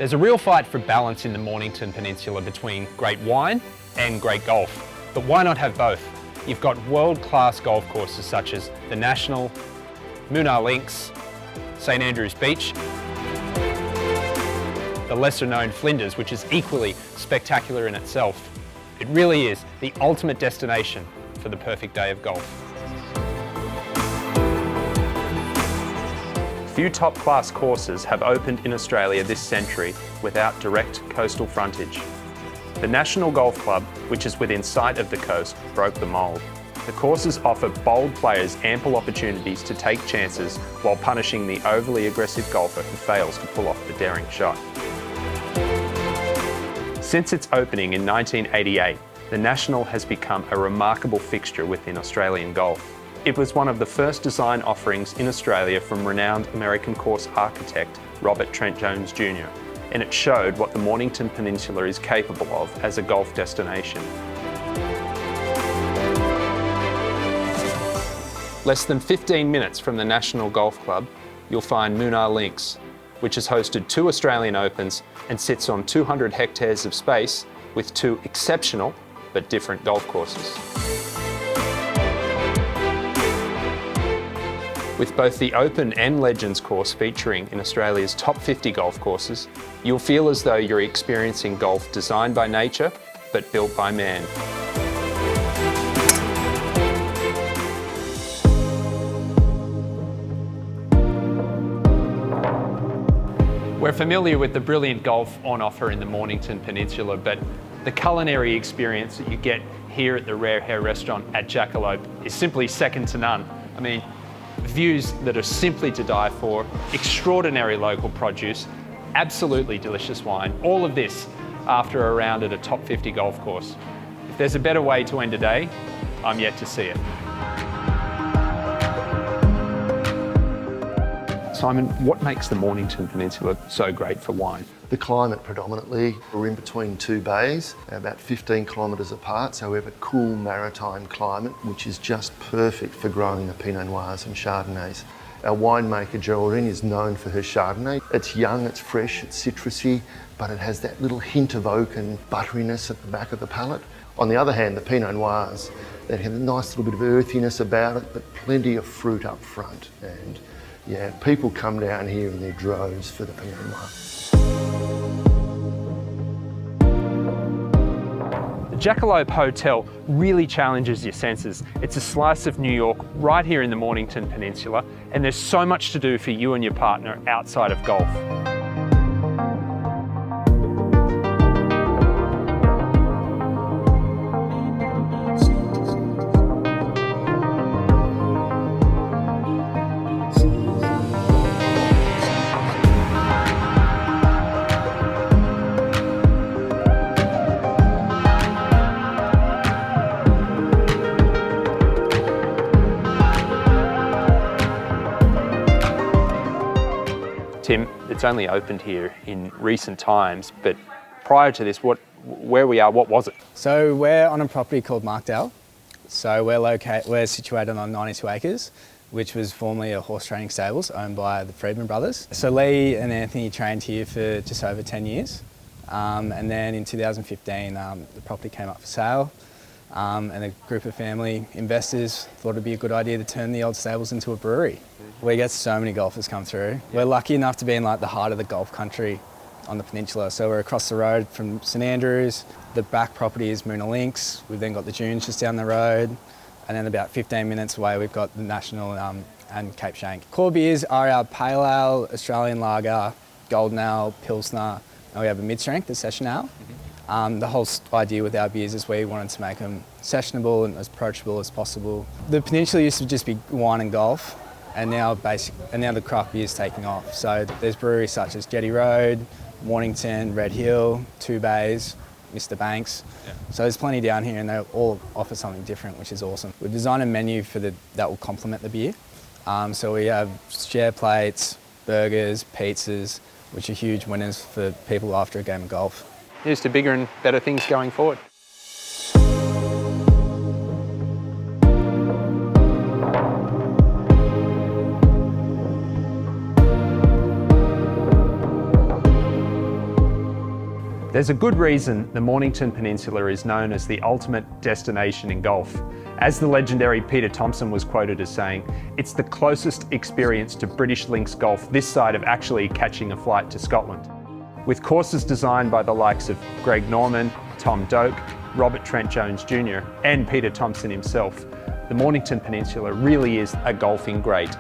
There's a real fight for balance in the Mornington Peninsula between great wine and great golf. But why not have both? You've got world-class golf courses such as the National, Moonah Links, St Andrews Beach, the lesser-known Flinders, which is equally spectacular in itself. It really is the ultimate destination for the perfect day of golf. Few top-class courses have opened in Australia this century without direct coastal frontage. The National Golf Club, which is within sight of the coast, broke the mould. The courses offer bold players ample opportunities to take chances while punishing the overly aggressive golfer who fails to pull off the daring shot. Since its opening in 1988, the National has become a remarkable fixture within Australian golf. It was one of the first design offerings in Australia from renowned American course architect Robert Trent Jones Jr., and it showed what the Mornington Peninsula is capable of as a golf destination. Less than 15 minutes from the National Golf Club, you'll find Moonah Links, which has hosted 2 Australian Opens and sits on 200 hectares of space with 2 exceptional but different golf courses. With both the Open and Legends course featuring in Australia's top 50 golf courses, you'll feel as though you're experiencing golf designed by nature, but built by man. We're familiar with the brilliant golf on offer in the Mornington Peninsula, but the culinary experience that you get here at the HARE restaurant at Jackalope is simply second to none. I mean, views that are simply to die for, extraordinary local produce, absolutely delicious wine, all of this after a round at a top 50 golf course. If there's a better way to end a day, I'm yet to see it. Simon, what makes the Mornington Peninsula so great for wine? The climate predominantly. We're in between 2 bays, about 15 kilometres apart, so we have a cool maritime climate, which is just perfect for growing the Pinot Noirs and Chardonnays. Our winemaker Geraldine is known for her Chardonnay. It's young, it's fresh, it's citrusy, but it has that little hint of oak and butteriness at the back of the palate. On the other hand, the Pinot Noirs, they have a nice little bit of earthiness about it, but plenty of fruit up front. And yeah, people come down here in their droves for the Pinot Noir. The Jackalope Hotel really challenges your senses. It's a slice of New York right here in the Mornington Peninsula, and there's so much to do for you and your partner outside of golf. Tim, it's only opened here in recent times, but prior to this, where we are, what was it? So we're on a property called Markdale. So we're situated on 92 acres, which was formerly a horse training stables owned by the Friedman brothers. So Lee and Anthony trained here for just over 10 years. And then in 2015, the property came up for sale. And a group of family investors thought it'd be a good idea to turn the old stables into a brewery. We get so many golfers come through. We're lucky enough to be in like the heart of the golf country on the peninsula. So we're across the road from St Andrews. The back property is Moonah Links. We've then got the dunes just down the road. And then about 15 minutes away, we've got the National and Cape Shank. Core beers are our Pale Ale, Australian Lager, Golden Ale, Pilsner, and we have a mid-strength, the Session Ale. The whole idea with our beers is we wanted to make them sessionable and as approachable as possible. The peninsula used to just be wine and golf, and now the craft beer is taking off. So there's breweries such as Jetty Road, Mornington, Red Hill, Two Bays, Mr. Banks. Yeah. So there's plenty down here, and they all offer something different, which is awesome. We've designed a menu that will complement the beer. So we have share plates, burgers, pizzas, which are huge winners for people after a game of golf. Here's to bigger and better things going forward. There's a good reason the Mornington Peninsula is known as the ultimate destination in golf. As the legendary Peter Thomson was quoted as saying, it's the closest experience to British links golf this side of actually catching a flight to Scotland. With courses designed by the likes of Greg Norman, Tom Doak, Robert Trent Jones Jr. and Peter Thomson himself, the Mornington Peninsula really is a golfing great.